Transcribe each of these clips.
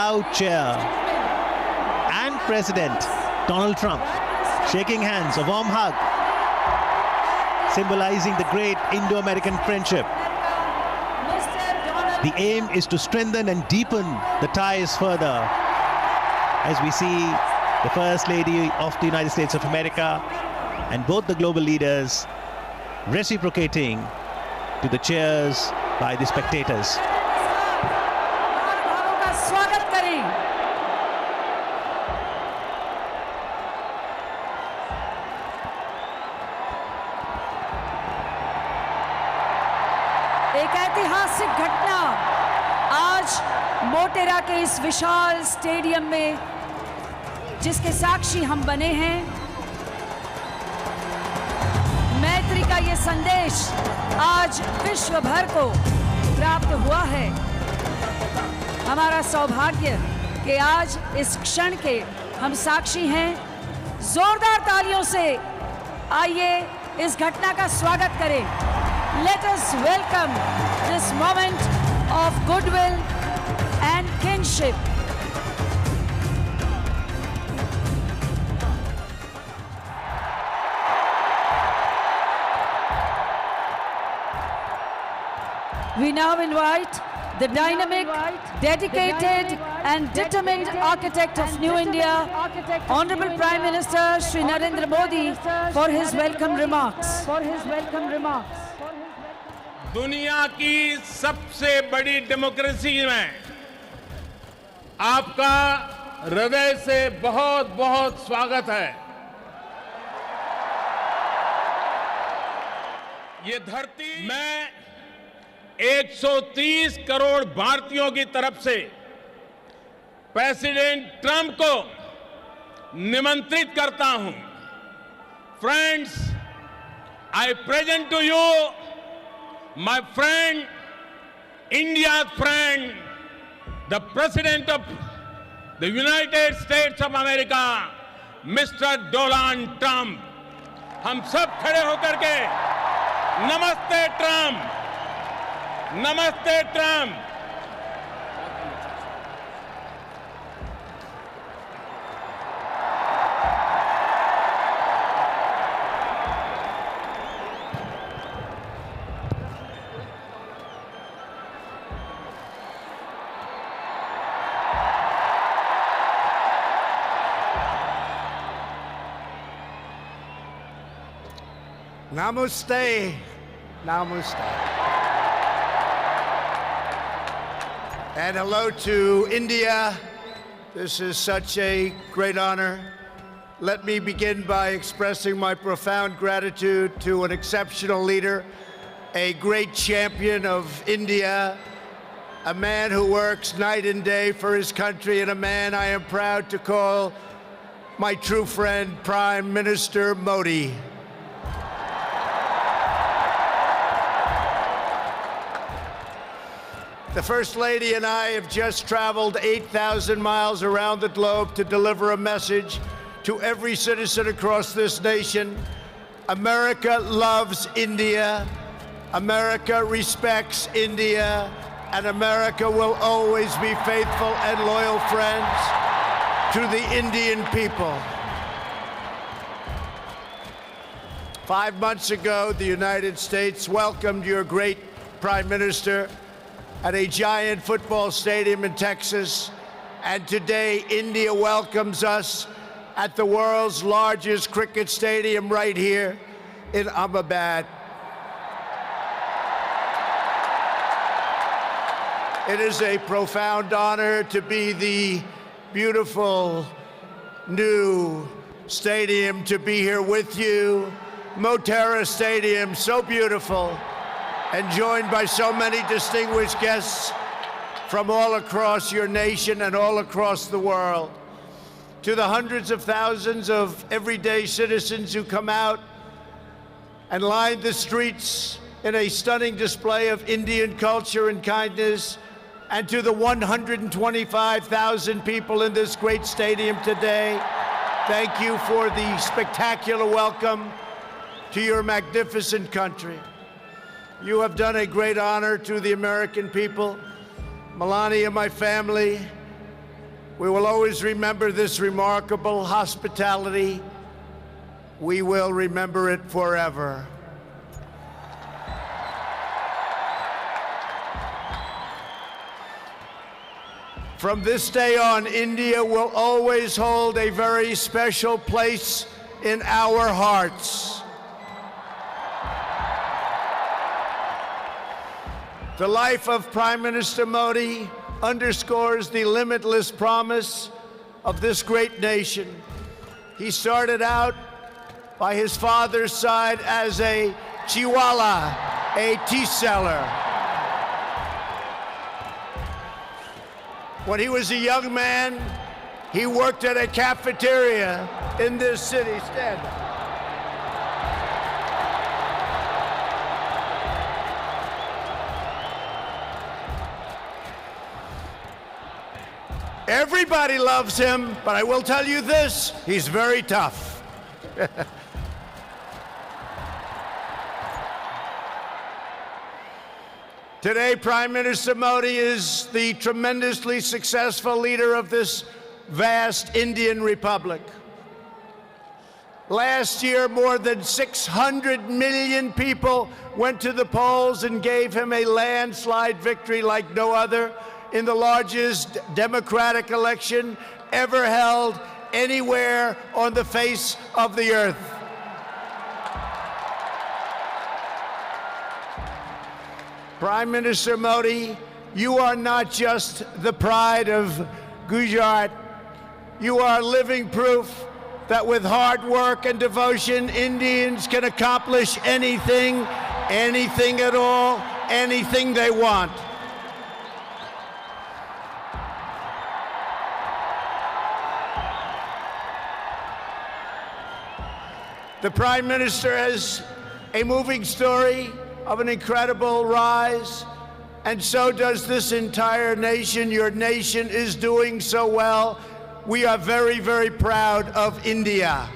loud cheer. And President Donald Trump shaking hands, a warm hug, symbolizing the great Indo-American friendship. The aim is to strengthen and deepen the ties further as we see the First Lady of the United States of America and both the global leaders reciprocating to the cheers by the spectators. एक ऐतिहासिक घटना आज मोटेरा के इस विशाल stadium में जिसके साक्षी हम बने हैं। मैत्री का ये संदेश आज विश्व भर को प्राप्त हुआ है। हमारा सौभाग्य कि आज इस क्षण के हम साक्षी हैं। जोरदार तालियों से आइए इस घटना का स्वागत करें। Let us welcome this moment of goodwill and kinship. We now invite the dynamic, dedicated and determined architect of New India, Honorable Prime Minister Shri Narendra Modi for his welcome remarks. दुनिया की सबसे बड़ी democracy में आपका हृदय से बहुत बहुत स्वागत है। ये धरती मैं 130 करोड़ भारतीयों की तरफ से प्रेसिडेंट ट्रंप को निमंत्रित करता हूं। Friends, I present to you my friend, India's friend, the President of the United States of America, Mr. Donald Trump. हम सब खड़े होकर के नमस्ते ट्रम्प, नमस्ते Trump. Namaste. Namaste. And hello to India. This is such a great honor. Let me begin by expressing my profound gratitude to an exceptional leader, a great champion of India, a man who works night and day for his country, and a man I am proud to call my true friend, Prime Minister Modi. The First Lady and I have just traveled 8,000 miles around the globe to deliver a message to every citizen across this nation. America loves India, America respects India, and America will always be faithful and loyal friends to the Indian people. 5 months ago, the United States welcomed your great Prime Minister at a giant football stadium in Texas, and today India welcomes us at the world's largest cricket stadium right here in Ahmedabad. It is a profound honor to be the beautiful new stadium, to be here with you. Motera Stadium, so beautiful, and joined by so many distinguished guests from all across your nation and all across the world. To the hundreds of thousands of everyday citizens who come out and line the streets in a stunning display of Indian culture and kindness, and to the 125,000 people in this great stadium today, thank you for the spectacular welcome to your magnificent country. You have done a great honor to the American people. Melania, my family, We will always remember this remarkable hospitality. We will remember it forever. From this day on, India will always hold a very special place in our hearts. The life of Prime Minister Modi underscores the limitless promise of this great nation. He started out by his father's side as a chiwala, a tea seller. When he was a young man, he worked at a cafeteria in this city. Stand up. Everybody loves him, but I will tell you this, he's very tough. Today, Prime Minister Modi is the tremendously successful leader of this vast Indian Republic. Last year, more than 600 million people went to the polls and gave him a landslide victory like no other in the largest democratic election ever held anywhere on the face of the earth. Prime Minister Modi, you are not just the pride of Gujarat. You are living proof that with hard work and devotion, Indians can accomplish anything, anything at all, anything they want. The Prime Minister has a moving story of an incredible rise, and so does this entire nation. Your nation is doing so well. We are very, very proud of India.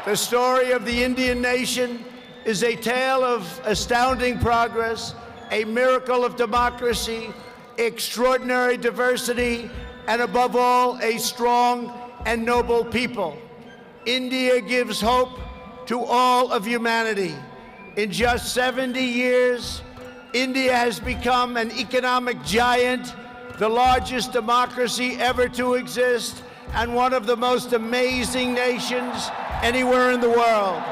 The story of the Indian nation is a tale of astounding progress, a miracle of democracy, extraordinary diversity, and above all, a strong and noble people. India gives hope to all of humanity. In just 70 years, India has become an economic giant, the largest democracy ever to exist, and one of the most amazing nations anywhere in the world.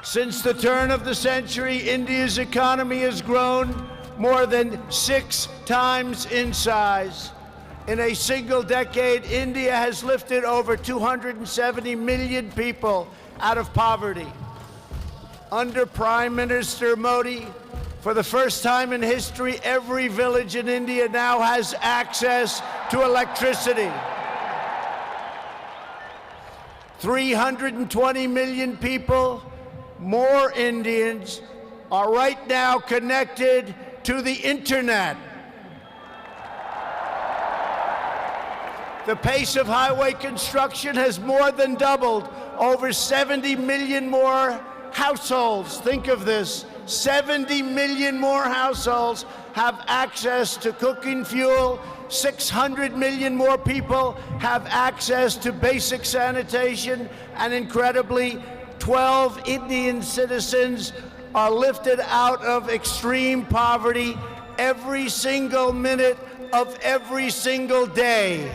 Since the turn of the century, India's economy has grown more than 6 times in size. In a single decade, India has lifted over 270 million people out of poverty. Under Prime Minister Modi, for the first time in history, every village in India now has access to electricity. 320 million people, more Indians, are right now connected to the internet. The pace of highway construction has more than doubled. Over 70 million more households, think of this, 70 million more households have access to cooking fuel. 600 million more people have access to basic sanitation. And incredibly, 12 Indian citizens are lifted out of extreme poverty every single minute of every single day.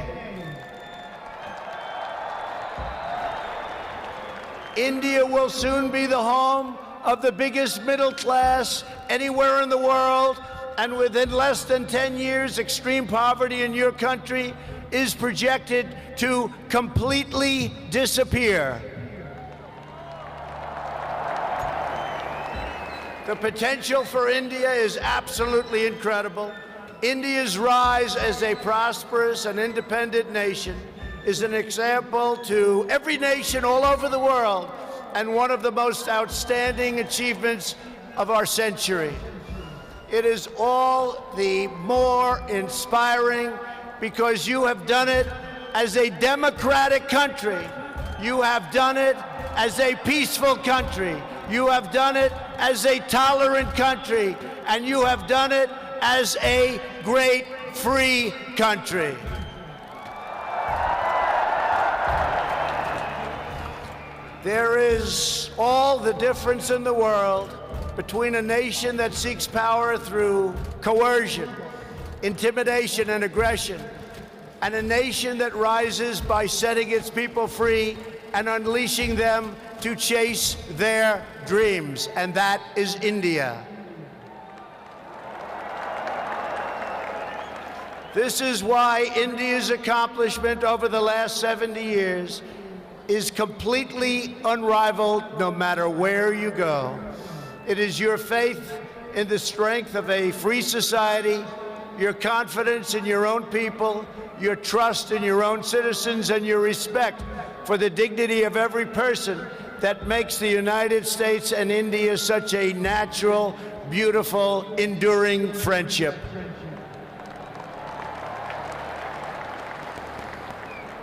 India will soon be the home of the biggest middle class anywhere in the world, and within less than 10 years, extreme poverty in your country is projected to completely disappear. The potential for India is absolutely incredible. India's rise as a prosperous and independent nation is an example to every nation all over the world, and one of the most outstanding achievements of our century. It is all the more inspiring because you have done it as a democratic country. You have done it as a peaceful country. You have done it as a tolerant country, and you have done it as a great free country. There is all the difference in the world between a nation that seeks power through coercion, intimidation, and aggression, and a nation that rises by setting its people free and unleashing them to chase their dreams, and that is India. This is why India's accomplishment over the last 70 years is completely unrivaled no matter where you go. It is your faith in the strength of a free society, your confidence in your own people, your trust in your own citizens, and your respect for the dignity of every person that makes the United States and India such a natural, beautiful, enduring friendship.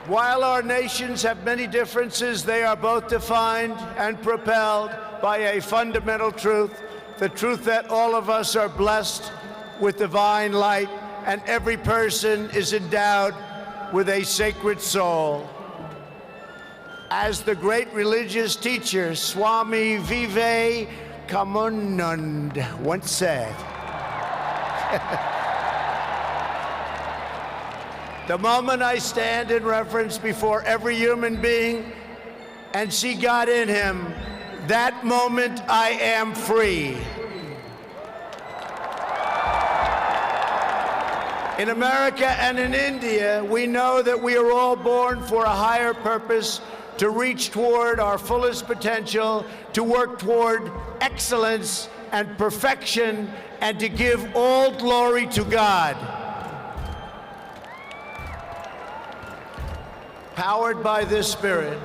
While our nations have many differences, they are both defined and propelled by a fundamental truth, the truth that all of us are blessed with divine light and every person is endowed with a sacred soul. As the great religious teacher Swami Vivekananda once said, the moment I stand in reverence before every human being and see God in him, that moment I am free. In America and in India, we know that we are all born for a higher purpose, to reach toward our fullest potential, to work toward excellence and perfection, and to give all glory to God. Powered by this spirit,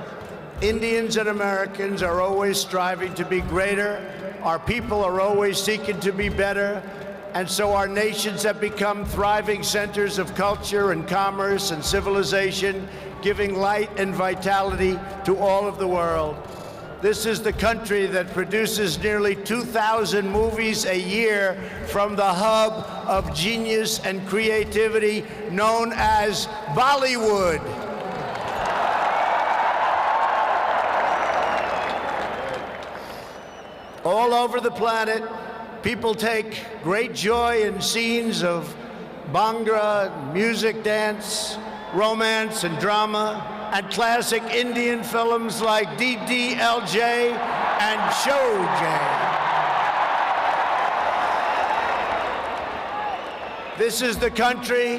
Indians and Americans are always striving to be greater. Our people are always seeking to be better. And so our nations have become thriving centers of culture and commerce and civilization, giving light and vitality to all of the world. This is the country that produces nearly 2,000 movies a year from the hub of genius and creativity known as Bollywood. All over the planet, people take great joy in scenes of Bhangra, music, dance, romance, and drama, and classic Indian films like DDLJ and Showjay. This is the country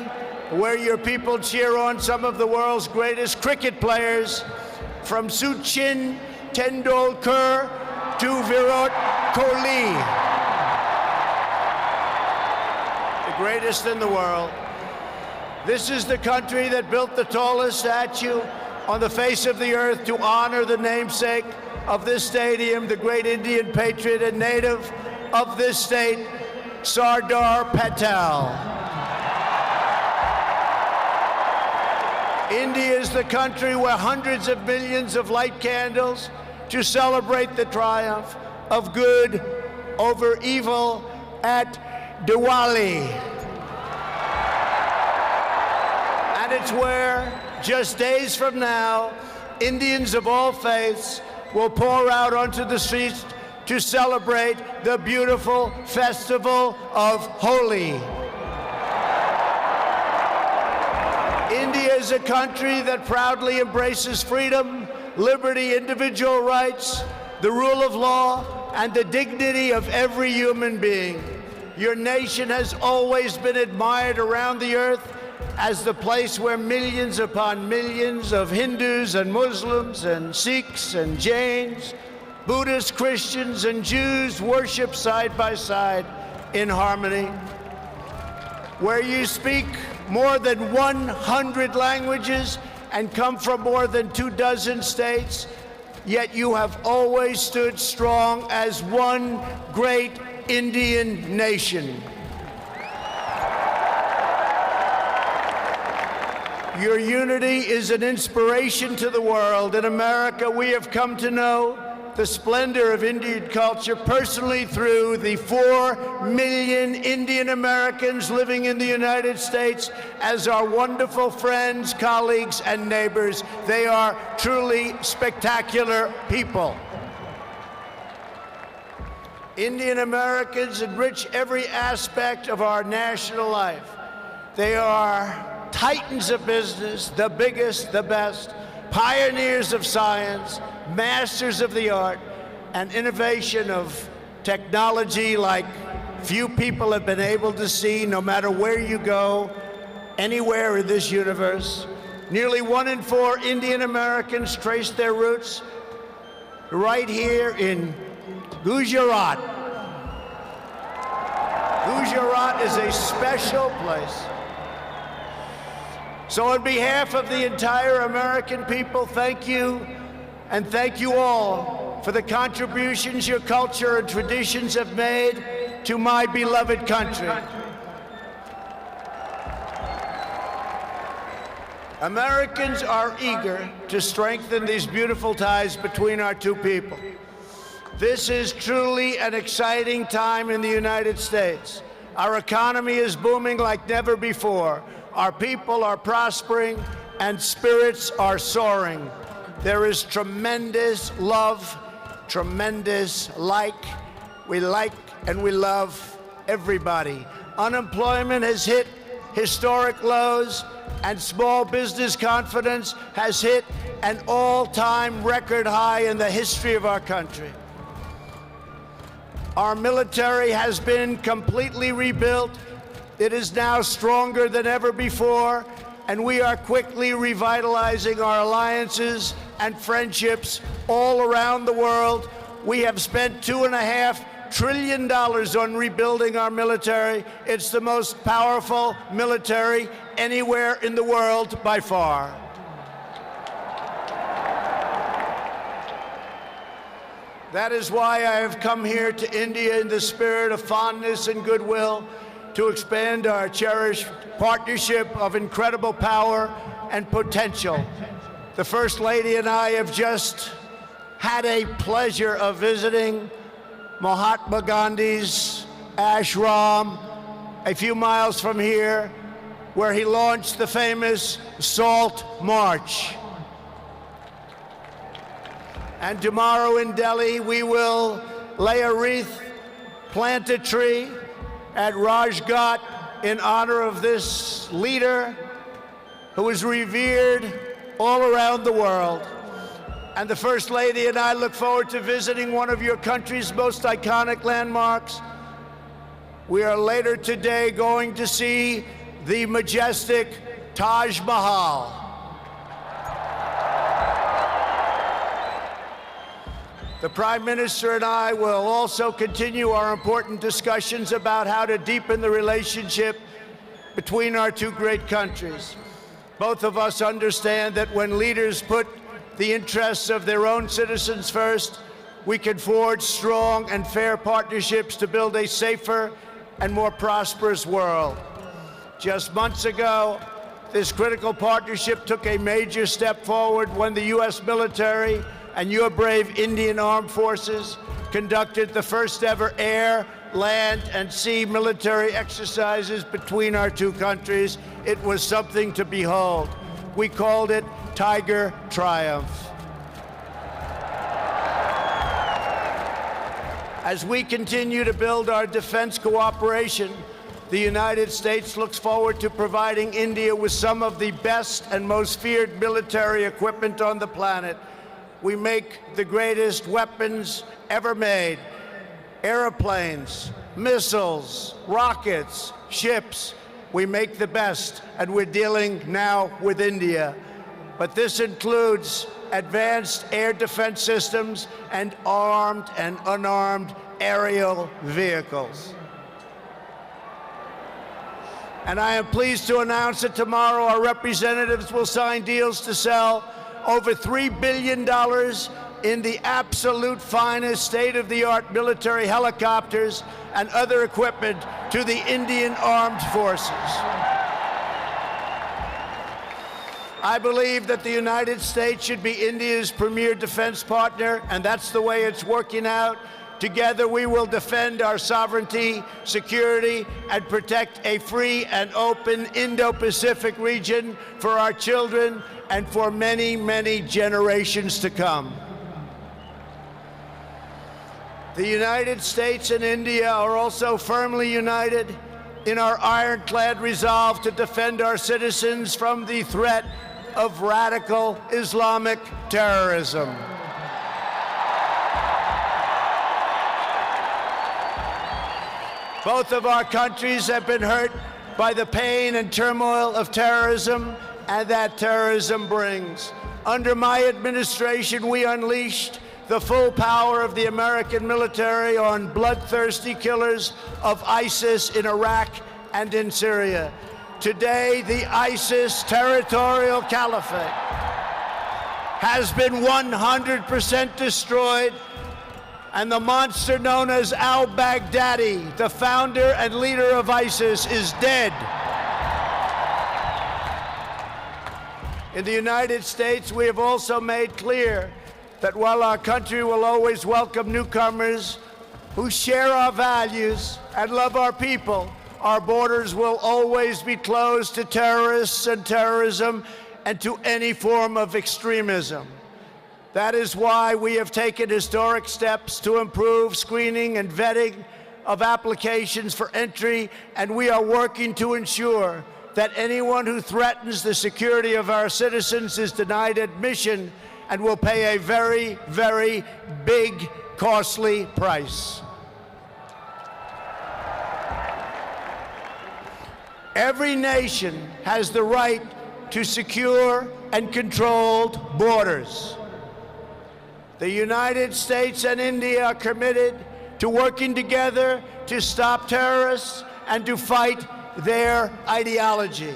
where your people cheer on some of the world's greatest cricket players, from Sachin Tendulkar to Virat Kohli, the greatest in the world. This is the country that built the tallest statue on the face of the earth to honor the namesake of this stadium, the great Indian patriot and native of this state, Sardar Patel. India is the country where hundreds of millions of light candles to celebrate the triumph of good over evil at Diwali. And it's where, just days from now, Indians of all faiths will pour out onto the streets to celebrate the beautiful festival of Holi. India is a country that proudly embraces freedom, liberty, individual rights, the rule of law, and the dignity of every human being. Your nation has always been admired around the earth as the place where millions upon millions of Hindus and Muslims and Sikhs and Jains, Buddhists, Christians, and Jews worship side by side in harmony. Where you speak more than 100 languages and come from more than 24 states, yet you have always stood strong as one great Indian nation. Your unity is an inspiration to the world. In America, we have come to know the splendor of Indian culture personally through the 4 million Indian Americans living in the United States as our wonderful friends, colleagues, and neighbors. They are truly spectacular people. Indian Americans enrich every aspect of our national life. They are titans of business, the biggest, the best, pioneers of science, masters of the art, and innovation of technology like few people have been able to see, no matter where you go, anywhere in this universe. Nearly 1 in 4 Indian Americans trace their roots right here in Gujarat. Gujarat is a special place. So on behalf of the entire American people, thank you, and thank you all for the contributions your culture and traditions have made to my beloved country. Americans are eager to strengthen these beautiful ties between our two people. This is truly an exciting time in the United States. Our economy is booming like never before. Our people are prospering and spirits are soaring. There is tremendous love, tremendous we like and we love everybody. Unemployment has hit historic lows, and small business confidence has hit an all-time record high in the history of our country. Our military has been completely rebuilt. It is now stronger than ever before, and we are quickly revitalizing our alliances and friendships all around the world. We have spent $2.5 trillion on rebuilding our military. It's the most powerful military anywhere in the world by far. That is why I have come here to India in the spirit of fondness and goodwill to expand our cherished partnership of incredible power and potential. The First Lady and I have just had a pleasure of visiting Mahatma Gandhi's ashram a few miles from here, where he launched the famous Salt March. And tomorrow in Delhi, we will lay a wreath, plant a tree at Rajghat in honor of this leader who is revered all around the world. And the First Lady and I look forward to visiting one of your country's most iconic landmarks. We are later today going to see the majestic Taj Mahal. The Prime Minister and I will also continue our important discussions about how to deepen the relationship between our two great countries. Both of us understand that when leaders put the interests of their own citizens first, we can forge strong and fair partnerships to build a safer and more prosperous world. Just months ago, this critical partnership took a major step forward when the U.S. military and your brave Indian Armed Forces conducted the first ever air, land, and sea military exercises between our two countries. It was something to behold. We called it Tiger Triumph. As we continue to build our defense cooperation, the United States looks forward to providing India with some of the best and most feared military equipment on the planet. We make the greatest weapons ever made: airplanes, missiles, rockets, ships. We make the best, and we're dealing now with India. But this includes advanced air defense systems and armed and unarmed aerial vehicles. And I am pleased to announce that tomorrow our representatives will sign deals to sell over $3 billion in the absolute finest state-of-the-art military helicopters and other equipment to the Indian Armed Forces. I believe that the United States should be India's premier defense partner, and that's the way it's working out. Together, we will defend our sovereignty, security, and protect a free and open Indo-Pacific region for our children and for many, many generations to come. The United States and India are also firmly united in our ironclad resolve to defend our citizens from the threat of radical Islamic terrorism. Both of our countries have been hurt by the pain and turmoil of terrorism and that terrorism brings. Under my administration, we unleashed the full power of the American military on bloodthirsty killers of ISIS in Iraq and in Syria. Today, the ISIS territorial caliphate has been 100% destroyed, and the monster known as al-Baghdadi, the founder and leader of ISIS, is dead. In the United States, we have also made clear that while our country will always welcome newcomers who share our values and love our people, our borders will always be closed to terrorists and terrorism and to any form of extremism. That is why we have taken historic steps to improve screening and vetting of applications for entry, and we are working to ensure that anyone who threatens the security of our citizens is denied admission and will pay a very, very big, costly price. Every nation has the right to secure and controlled borders. The United States and India are committed to working together to stop terrorists and to fight their ideology.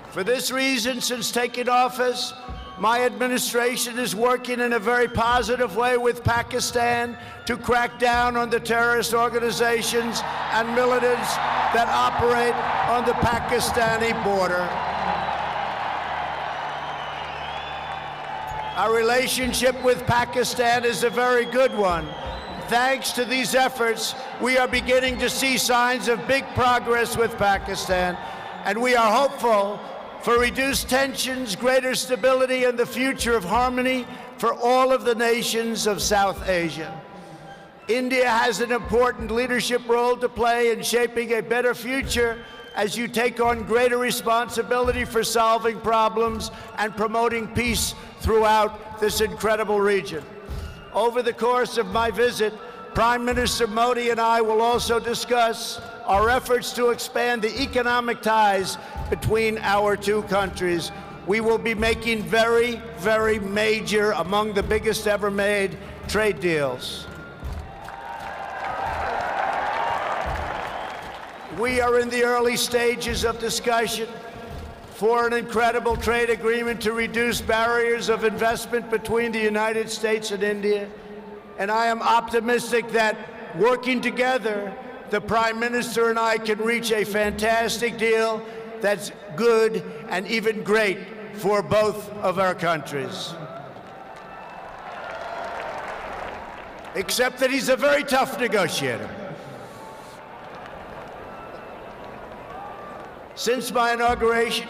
For this reason, since taking office, my administration is working in a very positive way with Pakistan to crack down on the terrorist organizations and militants that operate on the Pakistani border. Our relationship with Pakistan is a very good one. Thanks to these efforts, we are beginning to see signs of big progress with Pakistan, and we are hopeful for reduced tensions, greater stability, and the future of harmony for all of the nations of South Asia. India has an important leadership role to play in shaping a better future as you take on greater responsibility for solving problems and promoting peace throughout this incredible region. Over the course of my visit, Prime Minister Modi and I will also discuss our efforts to expand the economic ties between our two countries. We will be making very, very major, among the biggest ever made, trade deals. We are in the early stages of discussion for an incredible trade agreement to reduce barriers of investment between the United States and India. And I am optimistic that working together, the Prime Minister and I can reach a fantastic deal that's good and even great for both of our countries. Except that he's a very tough negotiator. Since my inauguration,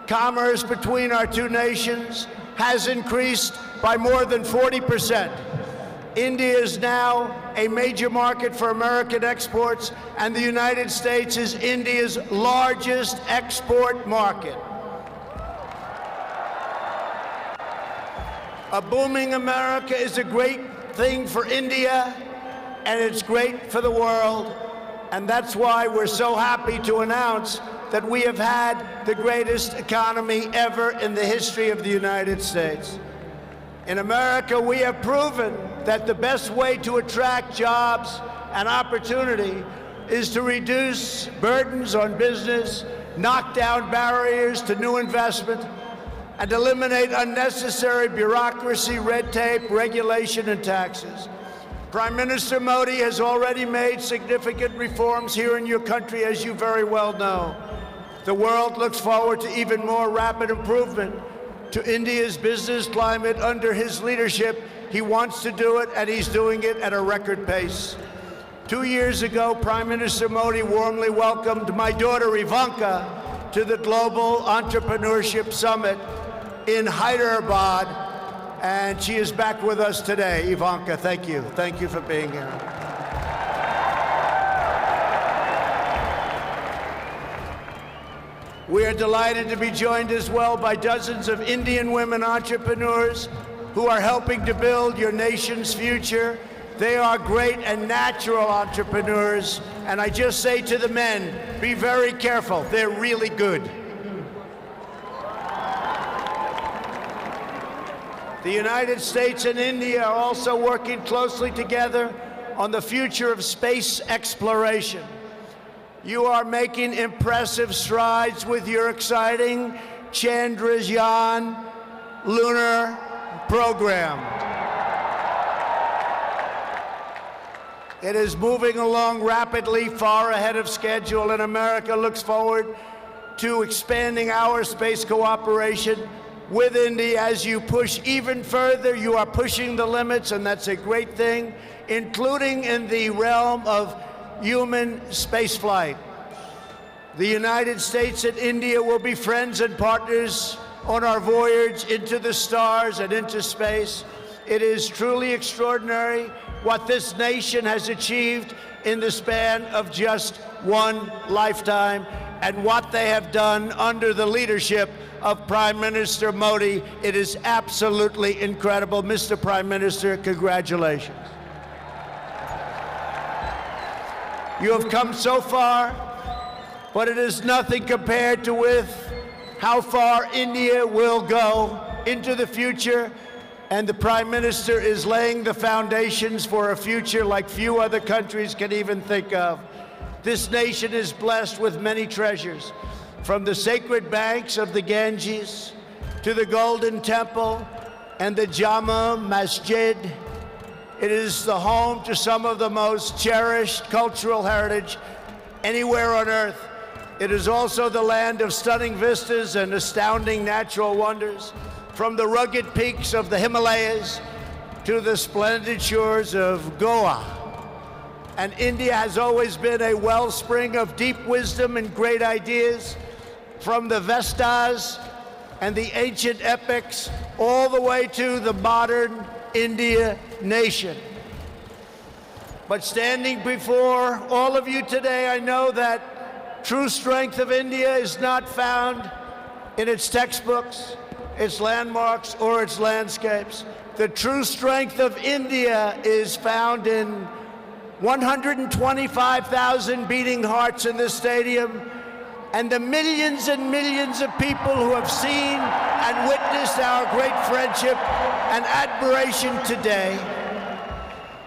commerce between our two nations has increased by more than 40%. India is now a major market for American exports, and the United States is India's largest export market. A booming America is a great thing for India, and it's great for the world, and that's why we're so happy to announce that we have had the greatest economy ever in the history of the United States. In America, we have proven that the best way to attract jobs and opportunity is to reduce burdens on business, knock down barriers to new investment, and eliminate unnecessary bureaucracy, red tape, regulation, and taxes. Prime Minister Modi has already made significant reforms here in your country, as you very well know. The world looks forward to even more rapid improvement to India's business climate under his leadership. He wants to do it, and he's doing it at a record pace. 2 years ago, Prime Minister Modi warmly welcomed my daughter Ivanka to the Global Entrepreneurship Summit in Hyderabad, and she is back with us today. Ivanka, thank you. Thank you for being here. We are delighted to be joined as well by dozens of Indian women entrepreneurs who are helping to build your nation's future. They are great and natural entrepreneurs, and I just say to the men, be very careful. They're really good. The United States and India are also working closely together on the future of space exploration. You are making impressive strides with your exciting Chandrayaan lunar program. It is moving along rapidly, far ahead of schedule, and America looks forward to expanding our space cooperation with India. As you push even further, you are pushing the limits, and that's a great thing, including in the realm of human spaceflight. The United States and India will be friends and partners on our voyage into the stars and into space. It is truly extraordinary what this nation has achieved in the span of just one lifetime, and what they have done under the leadership of Prime Minister Modi. It is absolutely incredible. Mr. Prime Minister, congratulations. You have come so far, but it is nothing compared to with how far India will go into the future. And the Prime Minister is laying the foundations for a future like few other countries can even think of. This nation is blessed with many treasures, from the sacred banks of the Ganges to the Golden Temple and the Jama Masjid. It is the home to some of the most cherished cultural heritage anywhere on earth. It is also the land of stunning vistas and astounding natural wonders, from the rugged peaks of the Himalayas to the splendid shores of Goa. And India has always been a wellspring of deep wisdom and great ideas, from the Vestas and the ancient epics all the way to the modern India nation. But standing before all of you today, I know that true strength of India is not found in its textbooks, its landmarks, or its landscapes. The true strength of India is found in 125,000 beating hearts in this stadium, and the millions and millions of people who have seen and witnessed our great friendship and admiration today.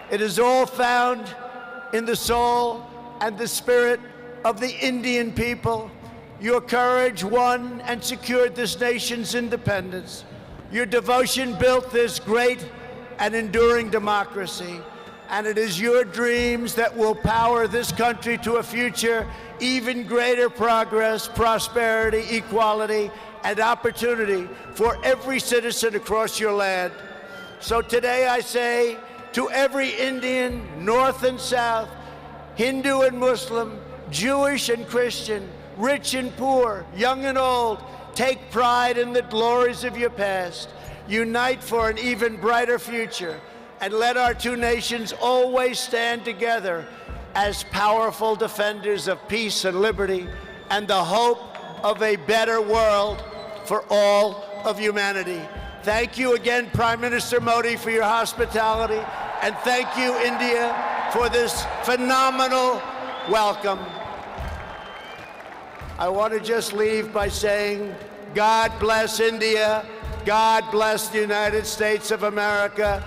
It is all found in the soul and the spirit of the Indian people. Your courage won and secured this nation's independence. Your devotion built this great and enduring democracy. And it is your dreams that will power this country to a future, even greater progress, prosperity, equality, and opportunity for every citizen across your land. So today I say to every Indian, North and South, Hindu and Muslim, Jewish and Christian, rich and poor, young and old, take pride in the glories of your past. Unite for an even brighter future, and let our two nations always stand together as powerful defenders of peace and liberty and the hope of a better world for all of humanity. Thank you again, Prime Minister Modi, for your hospitality, and thank you, India, for this phenomenal welcome. I want to just leave by saying, God bless India. God bless the United States of America.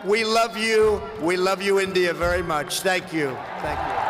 We love you. We love you, India, very much. Thank you. Thank you.